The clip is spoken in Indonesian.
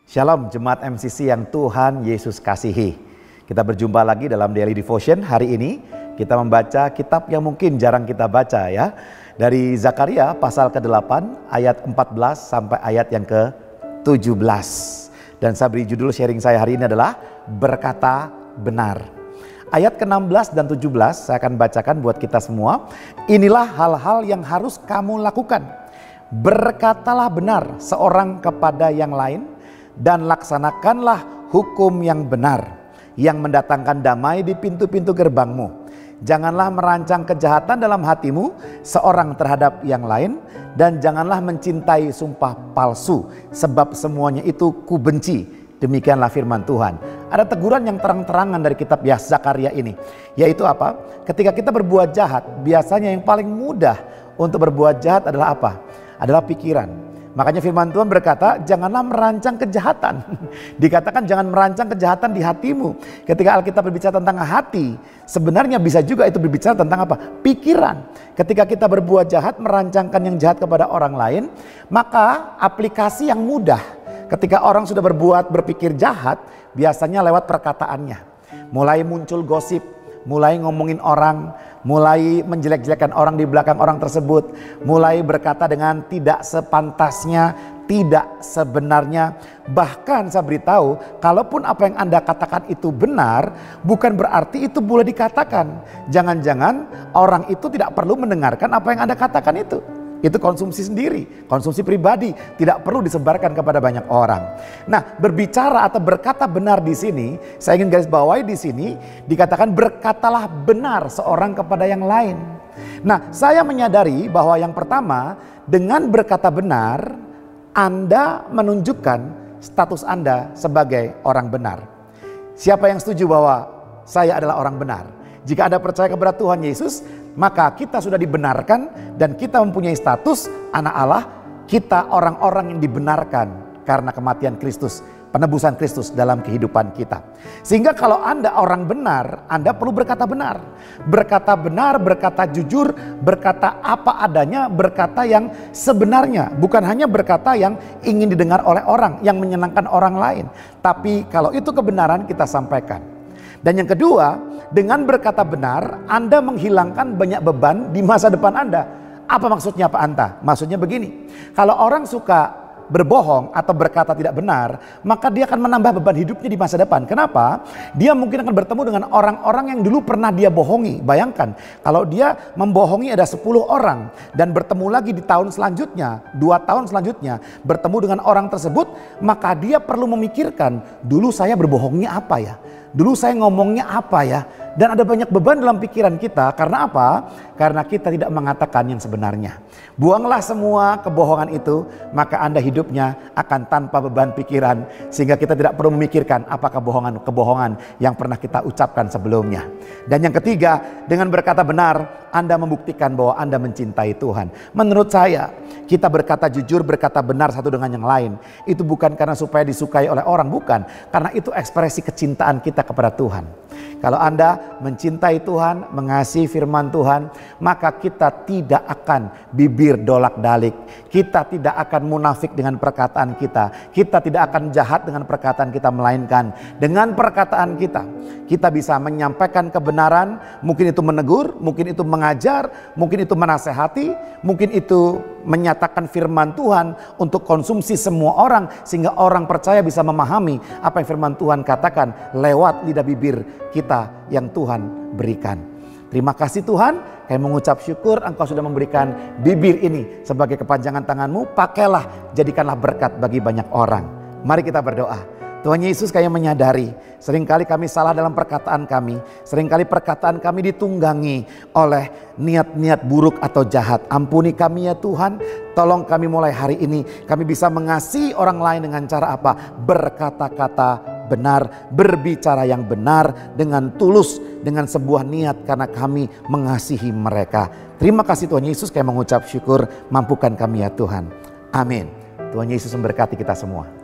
Shalom Jemaat MCC yang Tuhan Yesus kasihi. Kita berjumpa lagi dalam Daily Devotion. Hari ini kita membaca kitab yang mungkin jarang kita baca ya. Dari Zakaria pasal ke-8 ayat 14 sampai ayat yang ke-17. Dan saya beri judul sharing saya hari ini adalah Berkata Benar. Ayat ke-16 dan 17 saya akan bacakan buat kita semua. Inilah hal-hal yang harus kamu lakukan. Berkatalah benar seorang kepada yang lain, dan laksanakanlah hukum yang benar, yang mendatangkan damai di pintu-pintu gerbangmu. Janganlah merancang kejahatan dalam hatimu seorang terhadap yang lain, dan janganlah mencintai sumpah palsu, sebab semuanya itu kubenci. Demikianlah firman Tuhan. Ada teguran yang terang-terangan dari kitab Zakaria ini, yaitu apa? Ketika kita berbuat jahat, biasanya yang paling mudah untuk berbuat jahat adalah apa? Adalah pikiran. Makanya firman Tuhan berkata, janganlah merancang kejahatan. Dikatakan jangan merancang kejahatan di hatimu. Ketika Alkitab berbicara tentang hati, sebenarnya bisa juga itu berbicara tentang apa? Pikiran. Ketika kita berbuat jahat, merancangkan yang jahat kepada orang lain, maka aplikasi yang mudah ketika orang sudah berpikir jahat, biasanya lewat perkataannya. Mulai muncul gosip, mulai ngomongin orang, mulai menjelek-jelekan orang di belakang orang tersebut, mulai berkata dengan tidak sepantasnya, tidak sebenarnya. Bahkan saya beritahu, kalaupun apa yang Anda katakan itu benar, bukan berarti itu boleh dikatakan. Jangan-jangan orang itu tidak perlu mendengarkan apa yang Anda katakan itu. Itu konsumsi sendiri, konsumsi pribadi, tidak perlu disebarkan kepada banyak orang. Nah, berbicara atau berkata benar di sini, saya ingin garis bawahi di sini dikatakan berkatalah benar seorang kepada yang lain. Nah, saya menyadari bahwa yang pertama, dengan berkata benar, Anda menunjukkan status Anda sebagai orang benar. Siapa yang setuju bahwa saya adalah orang benar? Jika Anda percaya kepada Tuhan Yesus, maka kita sudah dibenarkan dan kita mempunyai status anak Allah. Kita orang-orang yang dibenarkan karena kematian Kristus, penebusan Kristus dalam kehidupan kita. Sehingga kalau Anda orang benar, Anda perlu berkata benar. Berkata benar, berkata jujur, berkata apa adanya, berkata yang sebenarnya. Bukan hanya berkata yang ingin didengar oleh orang, yang menyenangkan orang lain. Tapi kalau itu kebenaran kita sampaikan. Dan yang kedua, dengan berkata benar, Anda menghilangkan banyak beban di masa depan Anda. Apa maksudnya Pak Anta? Maksudnya begini, kalau orang suka berbohong atau berkata tidak benar, maka dia akan menambah beban hidupnya di masa depan. Kenapa? Dia mungkin akan bertemu dengan orang-orang yang dulu pernah dia bohongi. Bayangkan, kalau dia membohongi ada 10 orang dan bertemu lagi di tahun selanjutnya, 2 tahun selanjutnya, bertemu dengan orang tersebut, maka dia perlu memikirkan, dulu saya berbohongnya apa ya? Dulu saya ngomongnya apa ya? Dan ada banyak beban dalam pikiran kita. Karena apa? Karena kita tidak mengatakan yang sebenarnya. Buanglah semua kebohongan itu, maka Anda hidupnya akan tanpa beban pikiran. Sehingga kita tidak perlu memikirkan apa kebohongan yang pernah kita ucapkan sebelumnya. Dan yang ketiga, dengan berkata benar, Anda membuktikan bahwa Anda mencintai Tuhan. Menurut saya, kita berkata jujur, berkata benar satu dengan yang lain. Itu bukan karena supaya disukai oleh orang, bukan. Karena itu ekspresi kecintaan kita kepada Tuhan. Kalau Anda mencintai Tuhan, mengasihi firman Tuhan, maka kita tidak akan bibir dolak-dalik. Kita tidak akan munafik dengan perkataan kita. Kita tidak akan jahat dengan perkataan kita, melainkan dengan perkataan kita, kita bisa menyampaikan kebenaran. Mungkin itu menegur, mungkin itu mengajar, mungkin itu menasehati, mungkin itu menyatakan firman Tuhan untuk konsumsi semua orang, sehingga orang percaya bisa memahami apa yang firman Tuhan katakan lewat lidah bibir kita yang Tuhan berikan. Terima kasih Tuhan, kami mengucap syukur Engkau sudah memberikan bibir ini sebagai kepanjangan tangan-Mu. Pakailah, jadikanlah berkat bagi banyak orang. Mari kita berdoa. Tuhan Yesus, kami menyadari seringkali kami salah dalam perkataan kami. Seringkali perkataan kami ditunggangi oleh niat-niat buruk atau jahat. Ampuni kami ya Tuhan. Tolong kami mulai hari ini kami bisa mengasihi orang lain dengan cara apa? Berkata-kata benar, berbicara yang benar dengan tulus, dengan sebuah niat karena kami mengasihi mereka. Terima kasih Tuhan Yesus, kami mengucap syukur. Mampukan kami ya Tuhan. Amin. Tuhan Yesus memberkati kita semua.